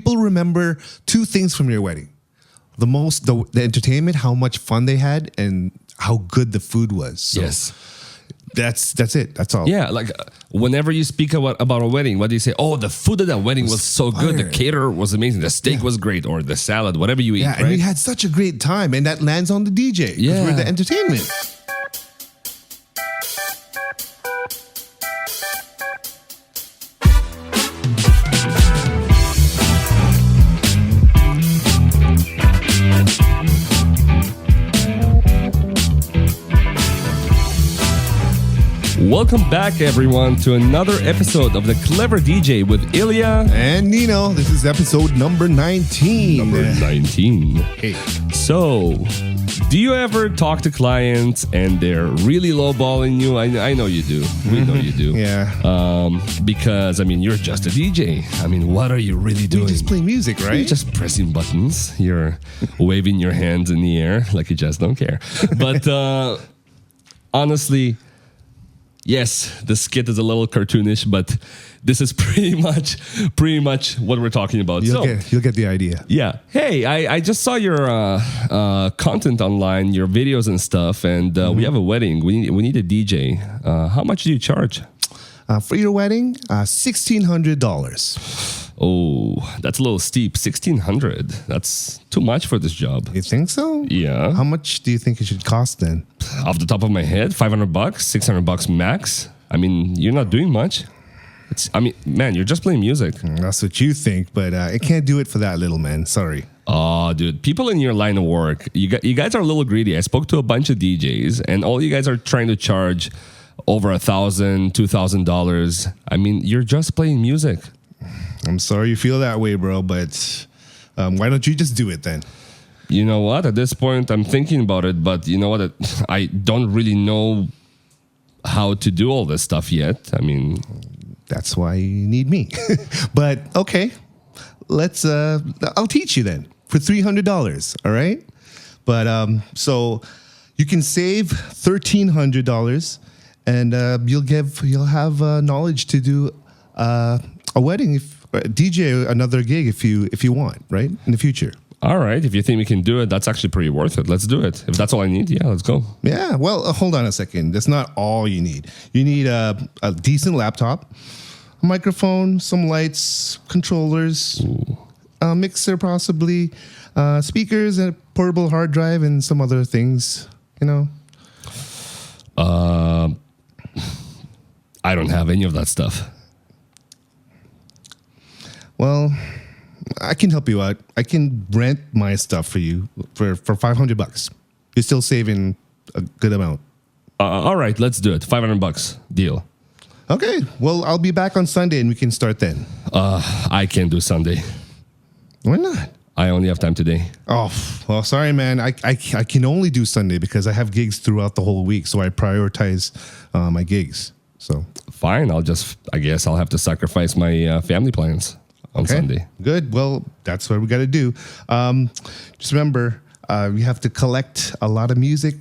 people remember two things from your wedding. The entertainment, how much fun they had, and how good the food was. So yes. That's it. That's all. Yeah, like whenever you speak about a wedding, what do you say? Oh, the food at that wedding was so good. The caterer was amazing. The steak was great, or the salad, whatever you eat. Yeah, right? and we had such a great time, and that lands on the DJ. Yeah, we're the entertainment. Welcome back, everyone, to another episode of The Clever DJ with Ilya and Nino. This is episode number 19. Number 19. Hey. So, do you ever talk to clients and they're really lowballing you? I know you do. We know you do. Yeah. Because, I mean, you're just a DJ. I mean, what are you really doing? You just play music, right? You're just pressing buttons. You're waving your hands in the air like you just don't care. But honestly, yes, the skit is a little cartoonish, but this is pretty much what we're talking about. You'll get the idea. Yeah. Hey, I just saw your content online, your videos and stuff, and we have a wedding. We need a DJ. How much do you charge? For your wedding, $1,600. Oh, that's a little steep. $1,600. That's too much for this job. You think so? Yeah. How much do you think it should cost then? Off the top of my head, $500, $600 max. I mean, you're not doing much. Man, you're just playing music. That's what you think, but I can't do it for that little, man. Sorry. Oh, dude, people in your line of work, you guys are a little greedy. I spoke to a bunch of DJs, and all you guys are trying to charge over $1,000, $2,000. I mean, you're just playing music. I'm sorry you feel that way, bro, but why don't you just do it then? You know what? At this point, I'm thinking about it, but you know what? I don't really know how to do all this stuff yet. I mean, that's why you need me. But okay, I'll teach you then for $300. All right. But so you can save $1,300, and you'll have knowledge to do a wedding, DJ another gig if you want, right, in the future. All right, if you think we can do it, that's actually pretty worth it. Let's do it. If that's all I need, yeah, let's go. Yeah, well, hold on a second. That's not all you need. You need a decent laptop, a microphone, some lights, controllers, a mixer possibly, speakers, a portable hard drive, and some other things, you know. I don't have any of that stuff. Well, I can help you out. I can rent my stuff for you for $500. You're still saving a good amount. All right, let's do it. $500 deal. Okay. Well, I'll be back on Sunday and we can start then. I can't do Sunday. Why not? I only have time today. Oh, well, sorry, man. I can only do Sunday because I have gigs throughout the whole week, so I prioritize my gigs. So fine. I guess I'll have to sacrifice my family plans on Sunday. Good. Well, that's what we got to do. Just remember, we have to collect a lot of music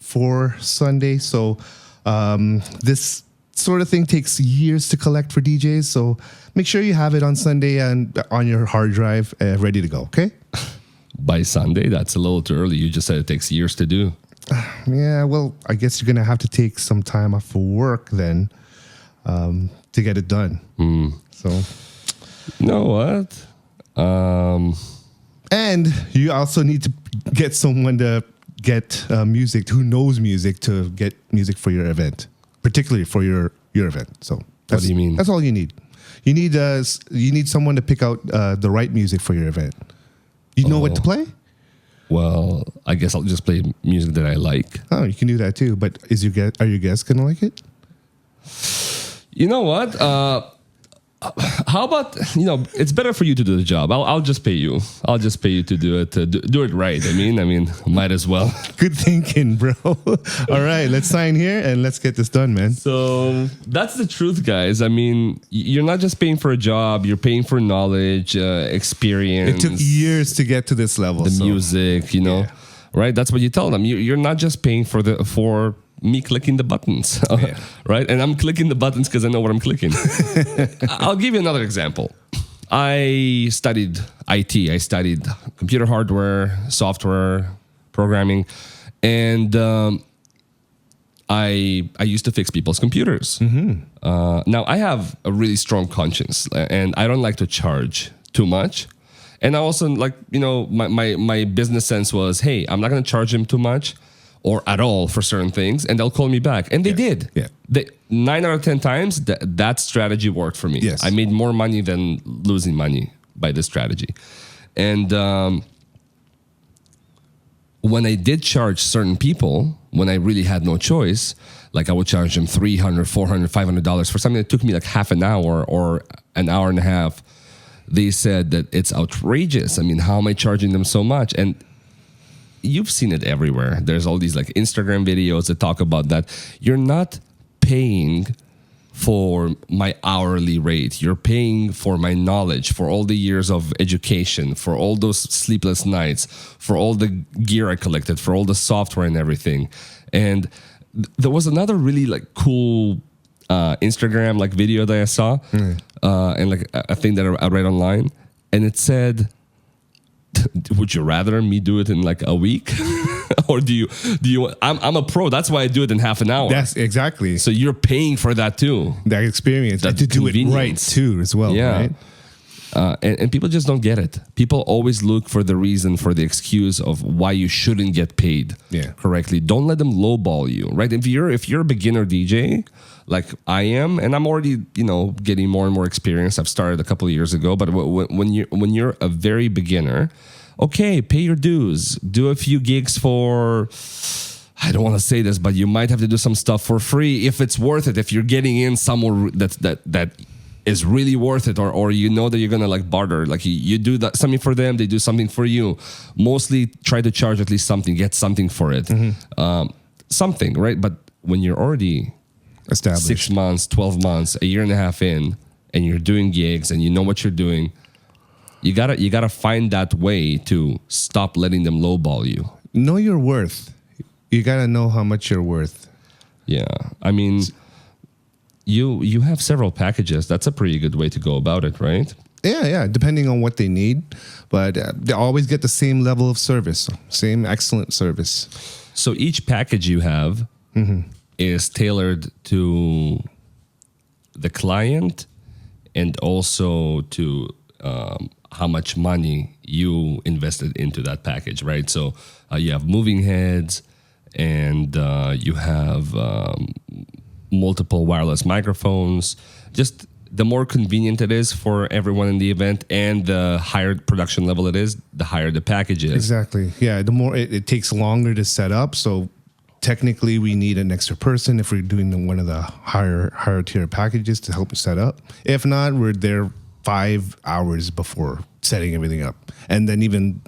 for Sunday. So this sort of thing takes years to collect for DJs. So make sure you have it on Sunday and on your hard drive ready to go. Okay. By Sunday? That's a little too early. You just said it takes years to do. Yeah. Well, I guess you're going to have to take some time off of work then to get it done. So. You know what? And you also need to get someone to get music, who knows music, to get music for your event, particularly for your event. So what do you mean? That's all you need. You need someone to pick out the right music for your event. You know what to play? Well, I guess I'll just play music that I like. Oh, you can do that too. But are your guests gonna like it? You know what? How about, it's better for you to do the job. I'll just pay you. I'll just pay you to do it, do it right. I mean, might as well. Good thinking, bro. All right, let's sign here and let's get this done, man. So that's the truth, guys. I mean, you're not just paying for a job. You're paying for knowledge, experience. It took years to get to this level. The music, right? That's what you tell them. You're not just paying for me clicking the buttons, right? And I'm clicking the buttons because I know what I'm clicking. I'll give you another example. I studied IT. I studied computer hardware, software, programming, and I used to fix people's computers. Now I have a really strong conscience, and I don't like to charge too much. And I also my business sense was, hey, I'm not going to charge them too much or at all for certain things, and they'll call me back. And they did. Yeah. 9 out of 10 times, that strategy worked for me. Yes. I made more money than losing money by this strategy. And when I did charge certain people, when I really had no choice, like I would charge them $300, $400, $500 for something that took me like half an hour or an hour and a half, they said that it's outrageous. I mean, how am I charging them so much? And you've seen it everywhere. There's all these like Instagram videos that talk about that. You're not paying for my hourly rate. You're paying for my knowledge, for all the years of education, for all those sleepless nights, for all the gear I collected, for all the software and everything. And there was another really like cool Instagram like video that I saw, and like a thing that I read online, and it said, would you rather me do it in like a week? Or do you I'm a pro, that's why I do it in half an hour. That's exactly. So you're paying for that too. That experience. That to do it right convenience. too as well, right? And people just don't get it. People always look for the reason, for the excuse of why you shouldn't get paid correctly. Don't let them lowball you, right? If you're a beginner DJ, like I am, and I'm already getting more and more experience. I've started a couple of years ago, but when you're a very beginner, okay, pay your dues. Do a few gigs for, I don't want to say this, but you might have to do some stuff for free if it's worth it. If you're getting in somewhere that is really worth it, or you know that you're gonna like barter, like you do that something for them, they do something for you. Mostly try to charge at least something, get something for it, something, right? But when you're already established 6 months, 12 months, a year and a half in, and you're doing gigs and you know what you're doing, you gotta find that way to stop letting them lowball you. Know your worth. You gotta know how much you're worth. Yeah, I mean, you have several packages. That's a pretty good way to go about it, right? Yeah, depending on what they need, but they always get the same level of service, same excellent service. So each package you have is tailored to the client and also to how much money you invested into that package, right? So you have moving heads, and you have multiple wireless microphones. Just the more convenient it is for everyone in the event, and the higher production level it is, the higher the package is. Exactly. Yeah, the more it takes longer to set up. So technically, we need an extra person if we're doing one of the higher tier packages to help set up. If not, we're there 5 hours before setting everything up, and then even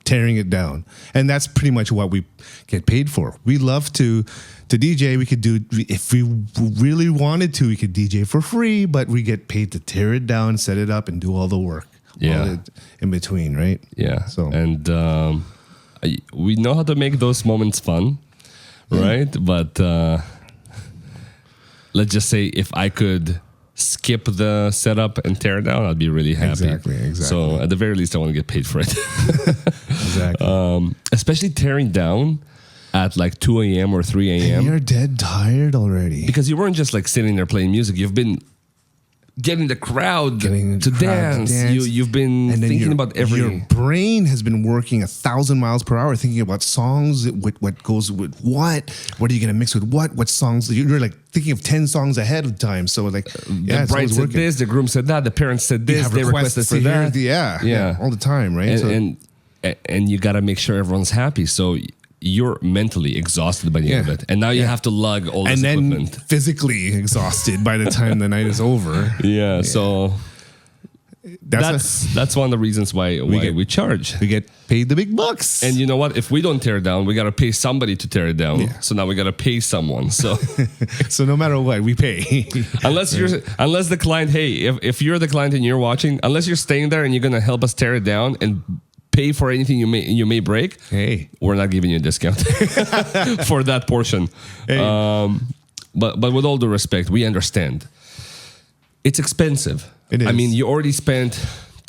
tearing it down. And that's pretty much what we get paid for. We love to DJ. We could do, if we really wanted to, we could DJ for free, but we get paid to tear it down, set it up, and do all the work all in between, right? Yeah. So, and we know how to make those moments fun, right? But let's just say if I could skip the setup and tear it down, I'd be really happy. Exactly. So at the very least, I want to get paid for it. Exactly. Especially tearing down at like 2 a.m. or 3 a.m. And you're dead tired already. Because you weren't just like sitting there playing music. You've been getting the crowd to dance. You've been thinking about every... Your brain has been working 1,000 miles per hour thinking about songs, what goes with what are you going to mix with what songs. You're like thinking of 10 songs ahead of time. So like, the bride said this, the groom said that, the parents said this, they requested for that. Yeah, all the time, right? And you got to make sure everyone's happy. So you're mentally exhausted by the end of it. And now you have to lug all this equipment. And then physically exhausted by the time the night is over. Yeah, so that's one of the reasons why we charge. We get paid the big bucks. And you know what? If we don't tear it down, we got to pay somebody to tear it down. Yeah. So now we got to pay someone. So so no matter what, we pay. unless the client, hey, if you're the client and you're watching, unless you're staying there and you're going to help us tear it down and pay for anything you may break, hey, we're not giving you a discount for that portion. Hey. But with all due respect, we understand it's expensive. It is. I mean, you already spent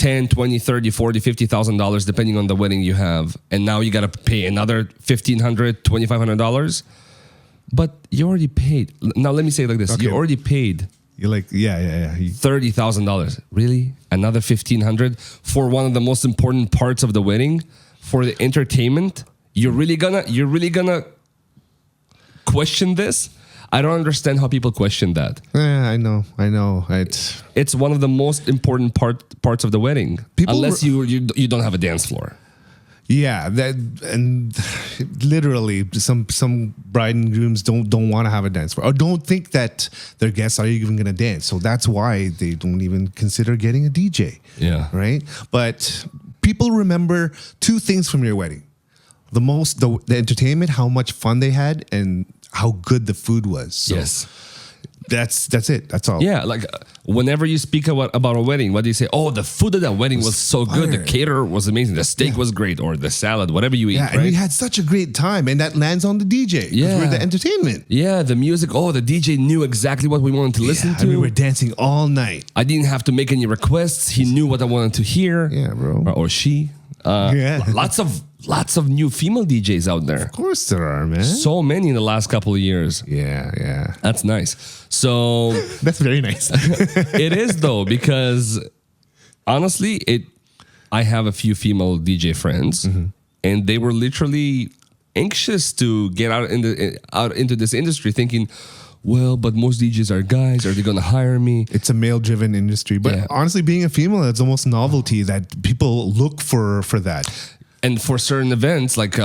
10, 20, 30, 40, $50,000 depending on the wedding you have, and now you got to pay another $1,500, $2,500. But you already paid. Now let me say it like this: Okay. you already paid. You're like, yeah. $30,000. Really? Another $1,500 for one of the most important parts of the wedding, for the entertainment? You're really gonna question this? I don't understand how people question that. I know. It's one of the most important parts of the wedding, unless you don't have a dance floor. Yeah, that, and literally some bride and grooms don't want to have a dance floor, or don't think that their guests are even going to dance. So that's why they don't even consider getting a DJ. Yeah. Right. But people remember two things from your wedding: the entertainment, how much fun they had, and how good the food was. So Yes. That's it. That's all. Yeah, like whenever you speak about a wedding, what do you say? Oh, the food at that wedding was so good. The fire. caterer was amazing. The steak was great, or the salad, whatever you eat, Yeah, right? and we had such a great time, and that lands on the DJ. 'Cause Yeah. we're the entertainment. Yeah, the music. Oh, the DJ knew exactly what we wanted to listen Yeah, to. and we were dancing all night. I didn't have to make any requests. He knew what I wanted to hear. Yeah, bro. Or she. Yeah. Lots of new female DJs out there. Of course there are, man. So many in the last couple of years. Yeah. That's nice. So That's very nice. it is though, because honestly, I have a few female DJ friends, and they were literally anxious to get out into this industry, thinking, well, but most DJs are guys. Are they going to hire me? It's a male-driven industry, but Yeah. honestly, being a female, it's almost novelty that people look for that. And for certain events, like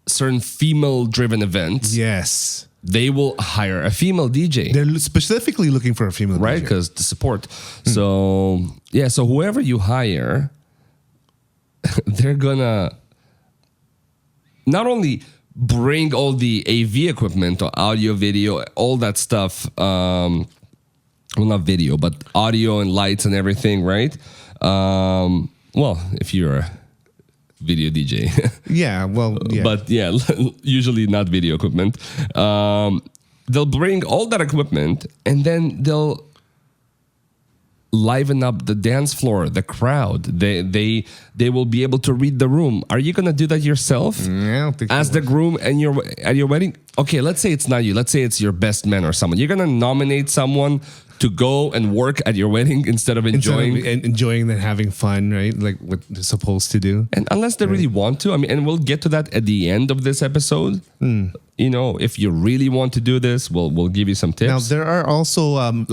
certain female-driven events, Yes, they will hire a female DJ. they're specifically looking for a female, Right, DJ. because to support. So yeah, so whoever you hire, they're gonna not only bring all the AV equipment or audio, video, all that stuff. Well, not video, but audio and lights and everything, right? Well, if you're a video DJ. Yeah, well, yeah. But yeah, usually not video equipment. They'll bring all that equipment, and then they'll liven up the dance floor, the crowd. They will be able to read the room. Are you gonna do that yourself? I don't think As so. the groom and at your wedding? Okay, let's say it's not you. Let's say it's your best man or someone. You're gonna nominate someone to go and work at your wedding instead of enjoying. enjoying and having fun, right? Like what they're supposed to do. And unless they really want to, I mean, and we'll get to that at the end of this episode. You know, if you really want to do this, we'll give you some tips. Now there are also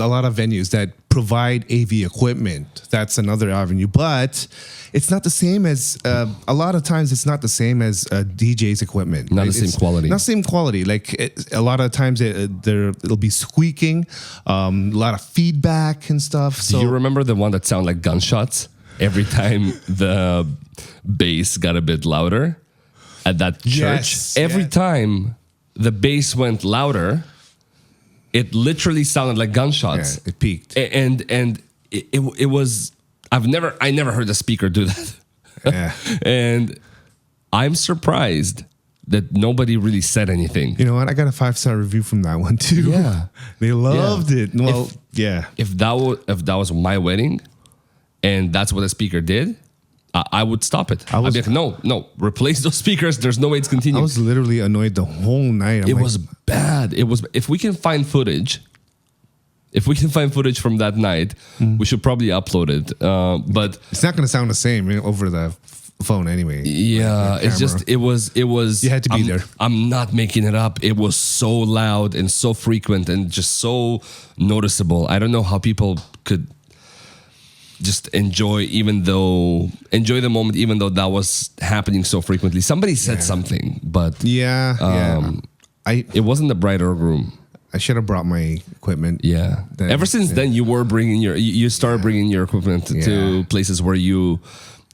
a lot of venues that provide AV equipment. That's another avenue, but it's not the same as a lot of times. It's not the same as DJ's equipment. Not right? the same It's quality. Not same quality. Like a lot of times it'll be squeaking, a lot of feedback and stuff. Do you remember the one that sounded like gunshots every time the bass got a bit louder at that church? Yes, Every yeah. time the bass went louder, it literally sounded like gunshots. Yeah, it peaked. And it was I never heard a speaker do that. Yeah. And I'm surprised that nobody really said anything. You know what? I got a 5-star review from that one too. Yeah. They loved it. Well, yeah. If that was my wedding and that's what the speaker did, I would stop it. I'd be like, no, replace those speakers. There's no way it's I continuing. was literally annoyed the whole night. It was bad. It was. If we can find footage from that night, we should probably upload it. But it's not going to sound the same over the phone anyway. yeah, Like, it's just it was. You had to be there. I'm not making it up. It was so loud and so frequent and just so noticeable. I don't know how people could just enjoy the moment, even though that was happening so frequently. Somebody said something, but Yeah. it wasn't the bride or groom. I should have brought my equipment. Yeah. Ever since then, you started bringing your equipment to Yeah. places where you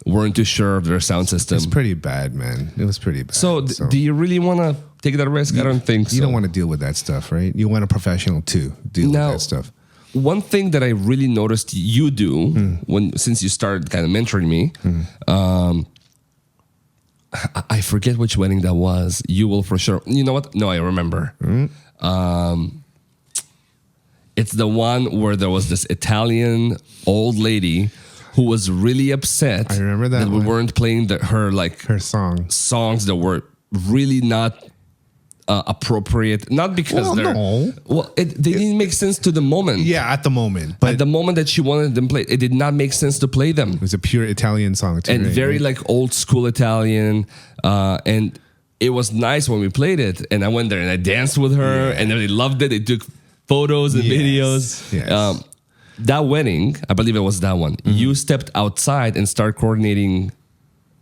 weren't too sure of their sound system. It's pretty bad, man. It was pretty bad. So, do you really want to take that risk? I don't think so. You don't want to deal with that stuff, right? You want a professional to deal with that stuff. One thing that I really noticed you do since you started kind of mentoring me, I forget which wedding that was. You will for sure. You know what? No, I remember. It's the one where there was this Italian old lady who was really upset. I remember that we one. weren't playing her songs that were really not appropriate. Not because they didn't make sense to the moment. Yeah, at the moment. But at the moment that she wanted them played, it did not make sense to play them. it was a pure Italian song too. And right? very like old school Italian. And it was nice when we played it. And I went there and I danced with her and they loved it. They took photos and videos. Yes. That wedding, I believe it was that one. You stepped outside and started coordinating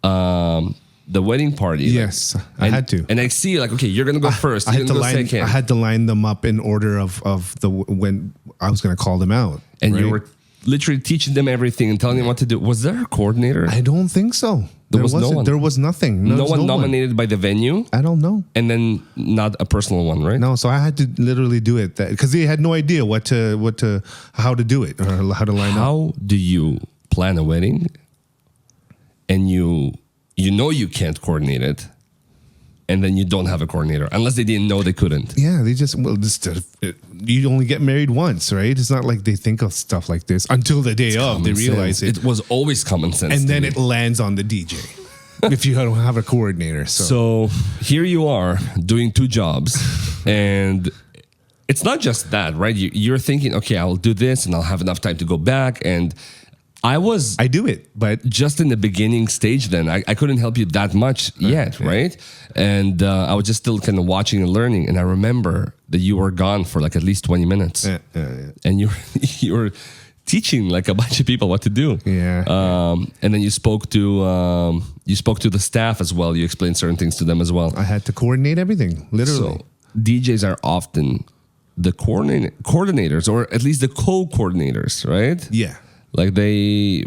the wedding party. Yes, I had to. And I see like, okay, you're gonna go first. I You're had to gonna go line. second. I had to line them up in order of the when I was going to call them out. And you right? were literally teaching them everything and telling them what to do. Was there a coordinator? I don't think so. There was no wasn't. one. There was nothing. No one nominated by the venue, I don't know. and then not a personal one, right? No, so I had to literally do it because they had no idea how to do it or how to line up. How do you plan a wedding and you know you can't coordinate it, and then you don't have a coordinator unless they didn't know they couldn't? Yeah, they just you only get married once, right? It's not like they think of stuff like this until the day of. They realize it, It was always common sense. and to then me. it lands on the DJ if you don't have a coordinator. So here you are doing two jobs, and it's not just that, right? You're thinking, okay, I'll do this, and I'll have enough time to go back. And I do it, but just in the beginning stage. Then I couldn't help you that much yet, right? And I was just still kind of watching and learning. And I remember that you were gone for like at least 20 minutes, and you were teaching like a bunch of people what to do. And then you spoke to the staff as well. You explained certain things to them as well. I had to coordinate everything, literally. So DJs are often the coordinators, or at least the co-coordinators, right? Yeah. Like they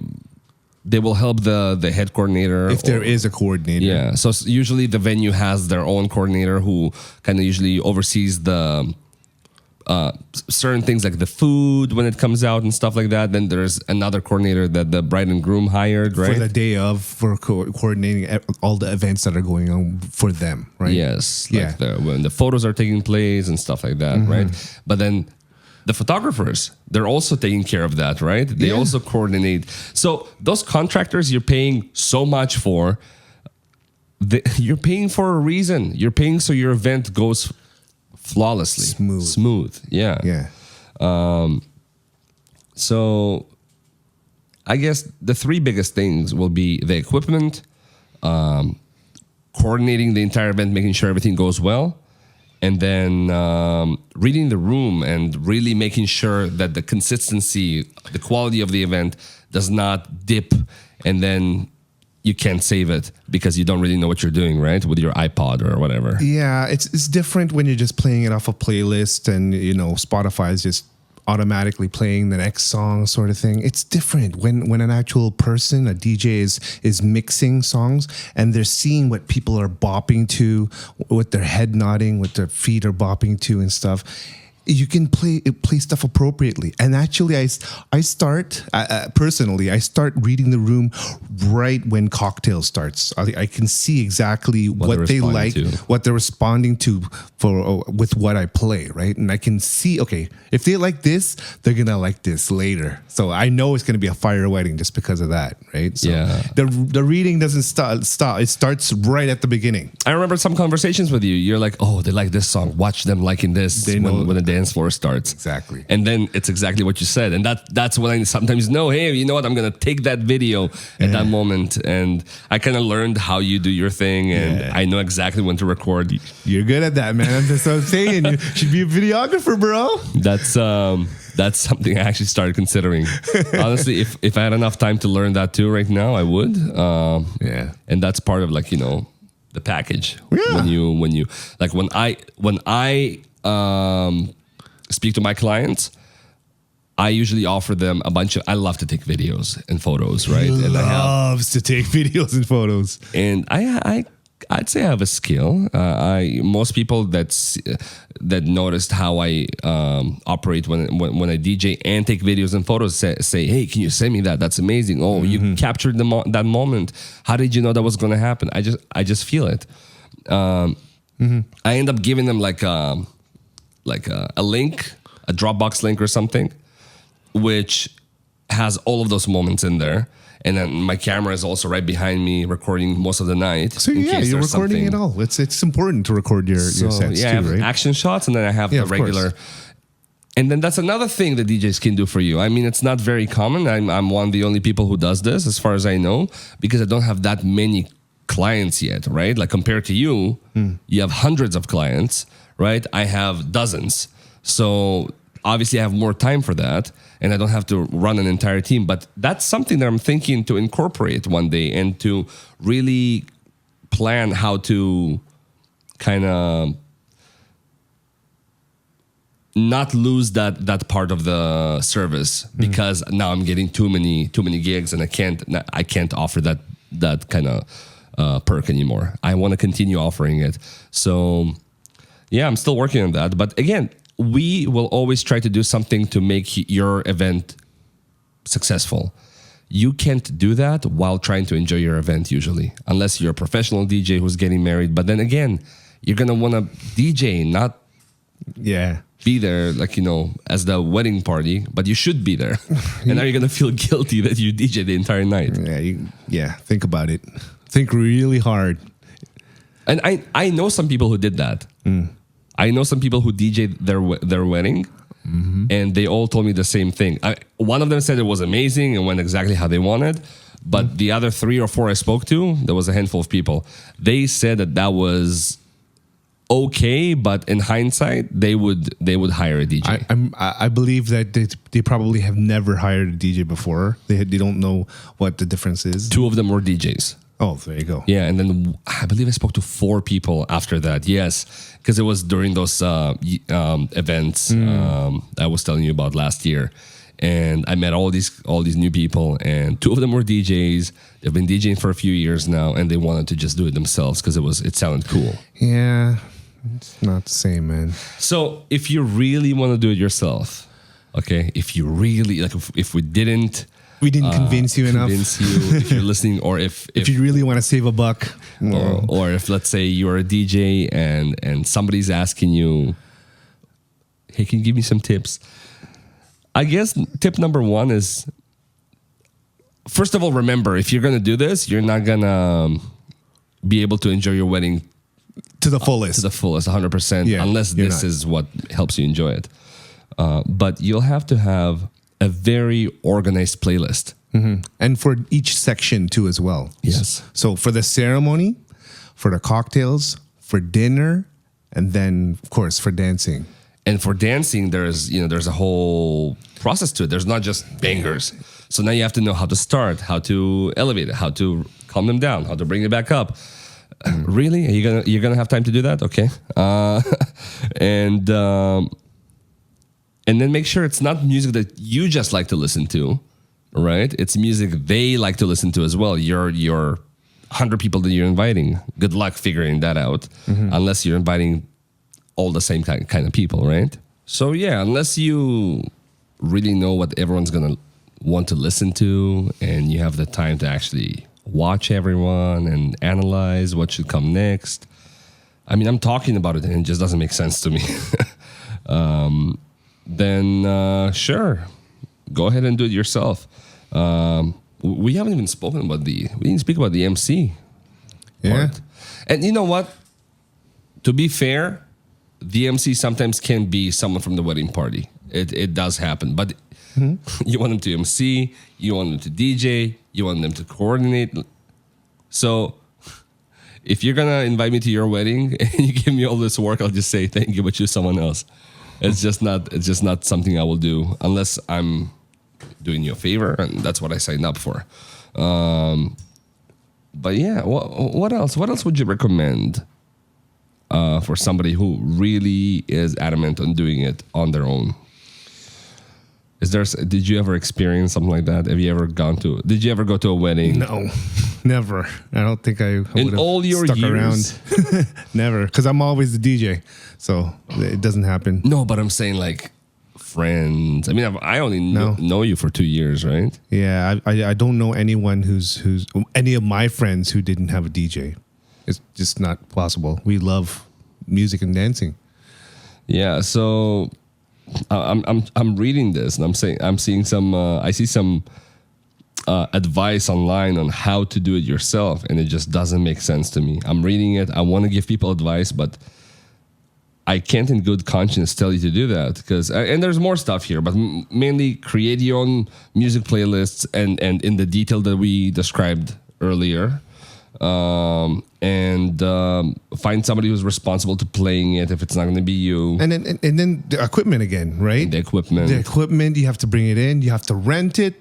will help the head coordinator If there is a coordinator. Yeah. So usually the venue has their own coordinator who kind of usually oversees the certain things like the food when it comes out and stuff like that. Then there's another coordinator that the bride and groom hired, right? For the day of, for coordinating all the events that are going on for them, right? Yes. Like when the photos are taking place and stuff like that, right? But then the photographers, they're also taking care of that, right? They also coordinate. So those contractors you're paying so much for, you're paying for a reason. You're paying so your event goes flawlessly. Smooth. Yeah. Yeah. So I guess the three biggest things will be the equipment, coordinating the entire event, making sure everything goes well, and then reading the room and really making sure that the consistency, the quality of the event does not dip, and then you can't save it because you don't really know what you're doing, right? With your iPod or whatever. Yeah, it's different when you're just playing it off a playlist and, Spotify is just automatically playing the next song sort of thing. It's different when an actual person, a DJ is mixing songs and they're seeing what people are bopping to, what their head nodding, what their feet are bopping to and stuff. You can play stuff appropriately. And actually, I start personally. I start reading the room right when cocktail starts. I can see exactly what they like, what they're responding to with what I play, right? And I can see, okay, if they like this, they're gonna like this later. So I know it's gonna be a fire wedding just because of that, right? So the reading doesn't stop. It starts right at the beginning. I remember some conversations with you. You're like, oh, they like this song. Watch them liking this when the dance floor starts. Exactly. And then it's exactly what you said. And that's when I sometimes know, hey, you know what? I'm going to take that video at that moment. And I kind of learned how you do your thing. And I know exactly when to record. You're good at that, man. That's what I'm saying. You should be a videographer, bro. That's something I actually started considering. Honestly, if I had enough time to learn that too right now, I would. And that's part of the package. Yeah. When I speak to my clients, I usually offer them I love to take videos and photos, right? He loves to take videos and photos. And I'd say I have a skill. Most people that noticed how I operate when I DJ and take videos and photos say, hey, can you send me that? That's amazing. Oh, you captured that moment. How did you know that was going to happen? I just feel it. I end up giving them like a link a Dropbox link or something, which has all of those moments in there. And then my camera is also right behind me, recording most of the night. So yeah, you're recording it all. It's important to record your sets I too, have right? action shots, and then I have the regular. And then that's another thing that DJs can do for you. I mean, it's not very common. I'm one of the only people who does this, as far as I know, because I don't have that many clients yet, right? Like compared to you, you have hundreds of clients, right? I have dozens. So obviously I have more time for that, and I don't have to run an entire team. But that's something that I'm thinking to incorporate one day and to really plan how to kind of not lose that part of the service, because now I'm getting too many gigs, and I can't offer that kind of perk anymore. I want to continue offering it. So yeah, I'm still working on that. But again, we will always try to do something to make your event successful. You can't do that while trying to enjoy your event usually, unless you're a professional DJ who's getting married. But then again, you're going to want to DJ, not be there, like, as the wedding party, but you should be there. And now you're going to feel guilty that you DJ the entire night. Yeah, think about it. Think really hard. And I know some people who did that. I know some people who DJed their wedding, and they all told me the same thing. One of them said it was amazing and went exactly how they wanted, but the other 3 or 4 I spoke to, there was a handful of people, they said that was okay, but in hindsight, they would hire a DJ. I believe that they probably have never hired a DJ before. They don't know what the difference is. 2 of them were DJs. Oh, there you go. Yeah, and then I believe I spoke to 4 people after that. Yes, because it was during those events I was telling you about last year, and I met all these new people, and 2 of them were DJs. They've been DJing for a few years now, and they wanted to just do it themselves because it sounded cool. Yeah, it's not the same, man. So if you really want to do it yourself, okay, if you really if we didn't convince you enough. If you're listening, or if you really want to save a buck, or if, let's say, you're a DJ and somebody's asking you, hey, can you give me some tips? I guess tip number 1 is, first of all, remember, if you're going to do this, you're not going to be able to enjoy your wedding to the fullest. 100%, unless this is what helps you enjoy it. But you'll have to have a very organized playlist. And for each section too as well. Yes. So for the ceremony, for the cocktails, for dinner, and then of course for dancing. And for dancing, there's a whole process to it. There's not just bangers. So now you have to know how to start, how to elevate it, how to calm them down, how to bring it back up. Really? You're gonna have time to do that? Okay. And then make sure it's not music that you just like to listen to, right? It's music they like to listen to as well. Your 100 people that you're inviting. Good luck figuring that out, unless you're inviting all the same kind of people, right? So yeah, unless you really know what everyone's gonna want to listen to, and you have the time to actually watch everyone and analyze what should come next. I mean, I'm talking about it and it just doesn't make sense to me. Then sure, go ahead and do it yourself. We haven't even spoken about we didn't speak about the MC part. And you know what? To be fair, the MC sometimes can be someone from the wedding party. It does happen, but you want them to MC, you want them to DJ, you want them to coordinate. So if you're gonna invite me to your wedding and you give me all this work, I'll just say thank you, but choose someone else. It's just not something I will do unless I'm doing you a favor, and that's what I signed up for. But yeah, what else? What else would you recommend for somebody who really is adamant on doing it on their own? Did you ever experience something like that? Did you ever go to a wedding? No, never. I don't think I would in all your stuck years around. Never, because I'm always the DJ, so it doesn't happen. No, but I'm saying like friends. I mean, I only know you for 2 years, right? Yeah, I don't know anyone who's any of my friends who didn't have a DJ. It's just not possible. We love music and dancing. Yeah, so I'm reading this and I'm seeing some I see some advice online on how to do it yourself, and it just doesn't make sense to me. I'm reading it. I want to give people advice, but I can't in good conscience tell you to do that because, and there's more stuff here, but mainly create your own music playlists and in the detail that we described earlier. And find somebody who's responsible to playing it if it's not going to be you. And then the equipment again, right? The equipment, you have to bring it in. You have to rent it.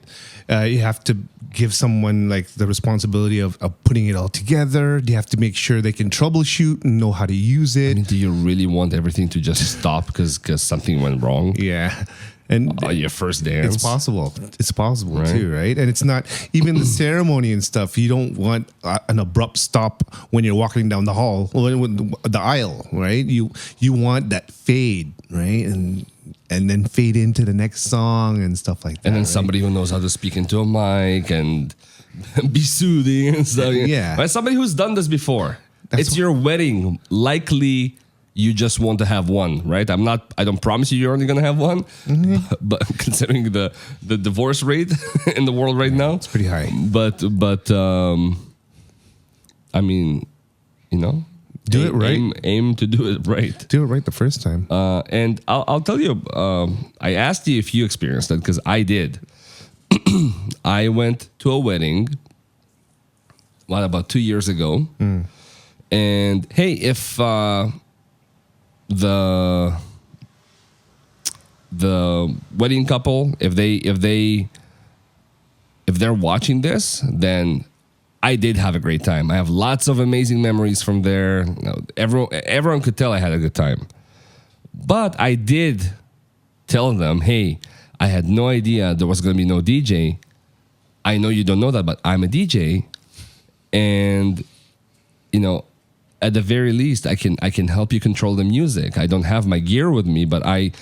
You have to give someone like the responsibility of putting it all together. You have to make sure they can troubleshoot and know how to use it. I mean, do you really want everything to just stop because something went wrong? Yeah. And your first dance. It's possible. It's possible right? Too, right? And it's not even the ceremony and stuff. You don't want an abrupt stop when you're walking down the hall, or the aisle, right? You want that fade, right? And then fade into the next song and stuff like that. And then right? somebody who knows how to speak into a mic and be soothing and stuff. Yeah. But somebody who's done this before. It's your wedding. Likely you just want to have one, right? I don't promise you're only going to have one, but considering the divorce rate in the world right now, it's pretty high. But I mean, do it right. Aim to do it right. Do it right the first time. And I'll tell you, I asked you if you experienced that because I did. I went to a wedding, about 2 years ago, and hey, if the wedding couple, if they're watching this, then I did have a great time. I have lots of amazing memories from there. Everyone could tell I had a good time. But I did tell them, hey, I had no idea there was going to be no DJ. I know you don't know that, but I'm a DJ. And, at the very least, I can help you control the music. I don't have my gear with me, but I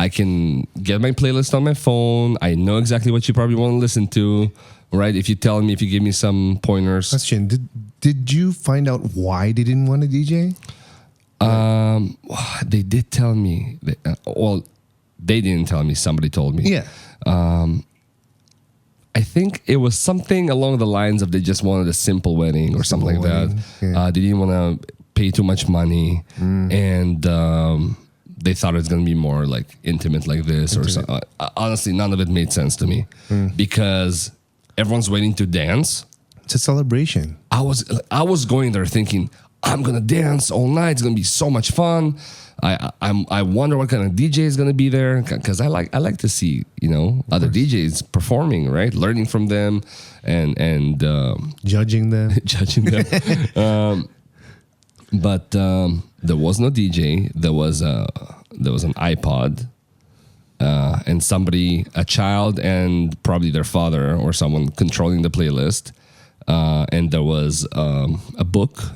can get my playlist on my phone. I know exactly what you probably want to listen to, right? If you give me some pointers. Question: Did you find out why they didn't want a DJ? They did tell me. They didn't tell me. Somebody told me. Yeah. I think it was something along the lines of they just wanted a simple wedding or something like that. Yeah. They didn't want to pay too much money, and they thought it was going to be more like intimate like this. Or so. Honestly, none of it made sense to me because everyone's waiting to dance. It's a celebration. I was going there thinking I'm gonna dance all night. It's gonna be so much fun. I wonder what kind of DJ is gonna be there because I like to see other DJs performing, right? Learning from them and judging them. But there was no DJ. There was an iPod, and a child, and probably their father or someone controlling the playlist. And there was a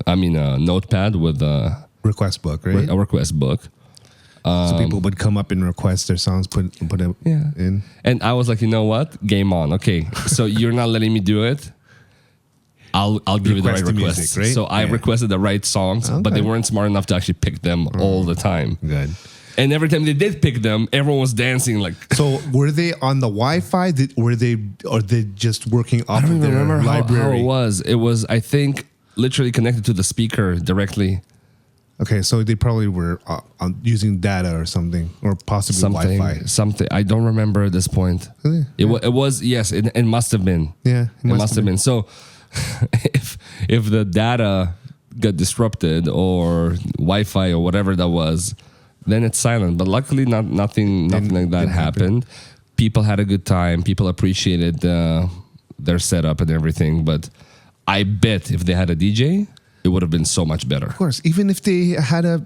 notepad with a request book, right? A request book. So people would come up and request their songs, put them in. And I was like, you know what? Game on. Okay, so you're not letting me do it. I'll give you the right requests. Music, right? So I requested the right songs, but they weren't smart enough to actually pick them all the time. Good. And every time they did pick them, everyone was dancing like. So were they on the Wi-Fi? Or they just working off of their library? How it was. It was, I think, literally connected to the speaker directly. Okay, so they probably were using data or something, or possibly Wi-Fi. Something. I don't remember at this point. Really? It was, yes, it must have been. Yeah, it must have been. So if the data got disrupted or Wi-Fi or whatever that was, then it's silent. But luckily, nothing like that happened. People had a good time. People appreciated their setup and everything. But I bet if they had a DJ, it would have been so much better. Of course, even if they had a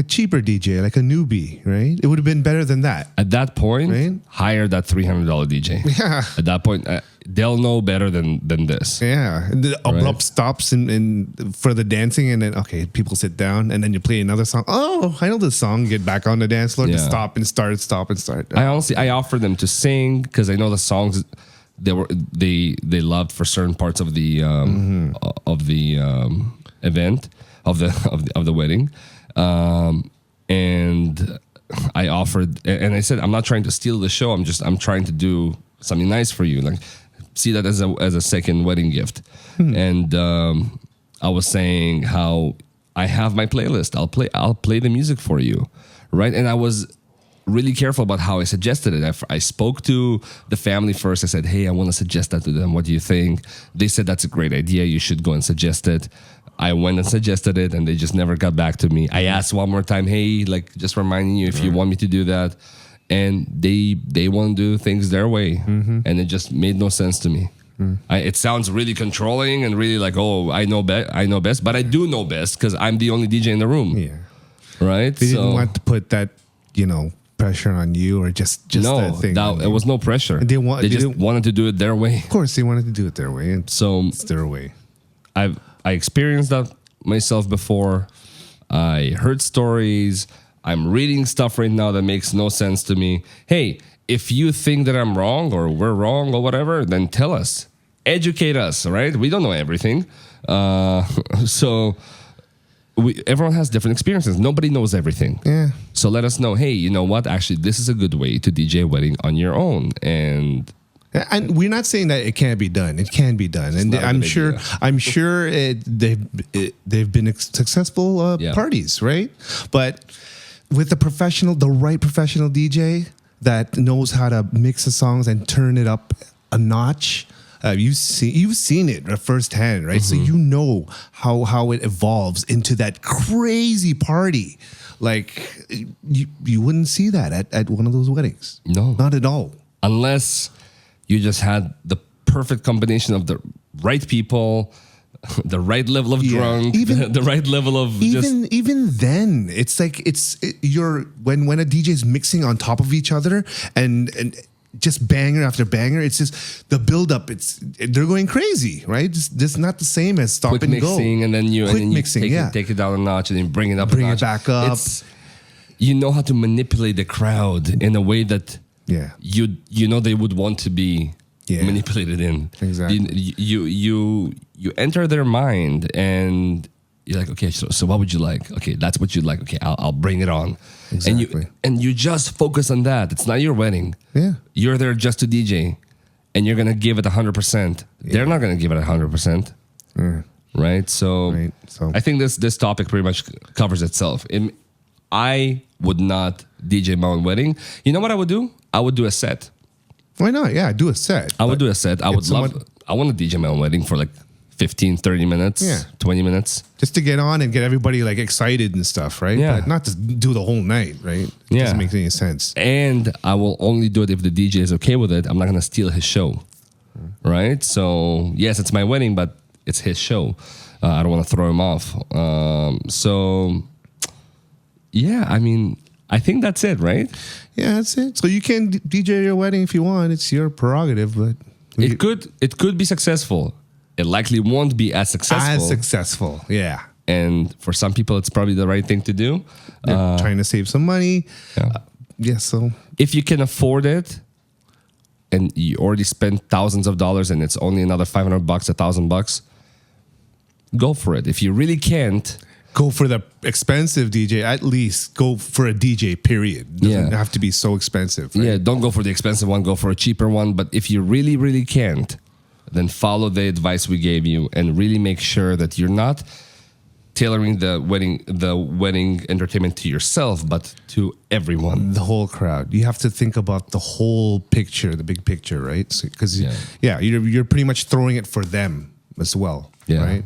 cheaper DJ, like a newbie, right? It would have been better than that. At that point, right? Hire that $300 DJ. Yeah. At that point, they'll know better than this. Yeah. The abrupt stops in for the dancing, and then people sit down, and then you play another song. Oh, I know this song. Get back on the dance floor. Just stop and start. Stop and start. I offered them to sing because I know the songs they loved for certain parts of the event of the wedding, and I offered, and I said, I'm not trying to steal the show. I'm trying to do something nice for you. Like, see that as a second wedding gift. And I was saying how I have my playlist. I'll play the music for you, right? And I was really careful about how I suggested it. I spoke to the family first. I said, hey, I want to suggest that to them. What do you think? They said, that's a great idea. You should go and suggest it. I went and suggested it, and they just never got back to me. I asked one more time, hey, like, just reminding you if you want me to do that. And they want to do things their way. And it just made no sense to me. It sounds really controlling and really like, oh, I know best, but I do know best because I'm the only DJ in the room. Yeah. Right? They didn't want to put that, pressure on you or just that thing. It was no pressure. They just wanted to do it their way. Of course, they wanted to do it their way. And so it's their way. I experienced that myself before. I heard stories. I'm reading stuff right now that makes no sense to me. Hey, if you think that I'm wrong or we're wrong or whatever, then tell us. Educate us, right? We don't know everything. So everyone has different experiences. Nobody knows everything. Yeah. So let us know, hey, you know what? Actually, this is a good way to DJ a wedding on your own. And we're not saying that it can't be done. It can be done, and I'm sure they've been successful parties, right? But with the right professional DJ that knows how to mix the songs and turn it up a notch, you've seen it firsthand, right? So you know how it evolves into that crazy party. Like you wouldn't see that at one of those weddings. No, not at all, unless you just had the perfect combination of the right people, the right level of drunk, the right level of even then, it's like when a DJ is mixing on top of each other and just banger after banger, it's just the build up. They're going crazy, right? It's not the same as stop quick and mixing, go. And then you take it down a notch and then bring it up, bring it back up. You know how to manipulate the crowd in a way that you know they would want to be manipulated in. Exactly. You enter their mind and you're like, okay, so what would you like? Okay, that's what you'd like. Okay, I'll bring it on. Exactly. And you just focus on that. It's not your wedding. Yeah. You're there just to DJ, and you're gonna give it 100%. They're not gonna give it 100%. Right. So I think this topic pretty much covers itself. I would not DJ my own wedding. You know what I would do? I would do a set. Why not? Yeah, do a set. I would do a set. I want to DJ my own wedding for like 15, 30 minutes, 20 minutes. Just to get on and get everybody like excited and stuff, right? Yeah. But not to do the whole night, right? It doesn't make any sense. And I will only do it if the DJ is okay with it. I'm not going to steal his show, right? So, yes, it's my wedding, but it's his show. I don't want to throw him off. I mean, I think that's it, right? Yeah, that's it. So you can DJ your wedding if you want. It's your prerogative, but it could be successful. It likely won't be as successful. Yeah. And for some people, it's probably the right thing to do. They're trying to save some money. Yeah. So if you can afford it, and you already spent thousands of dollars, and it's only another $500, $1,000, go for it. If you really can't, go for the expensive DJ. At least go for a DJ, period. Doesn't have to be so expensive. Right? Yeah, don't go for the expensive one. Go for a cheaper one. But if you really, really can't, then follow the advice we gave you and really make sure that you're not tailoring the wedding entertainment to yourself, but to everyone. The whole crowd. You have to think about the whole picture, the big picture, right? Because you're pretty much throwing it for them as well, right?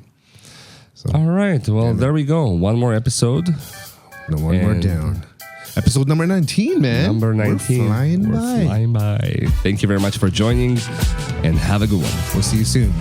So, all right. Well, there we go. One more episode. One more down. Episode number 19, man. Number 19. We're flying by. Thank you very much for joining, and have a good one. We'll see you soon.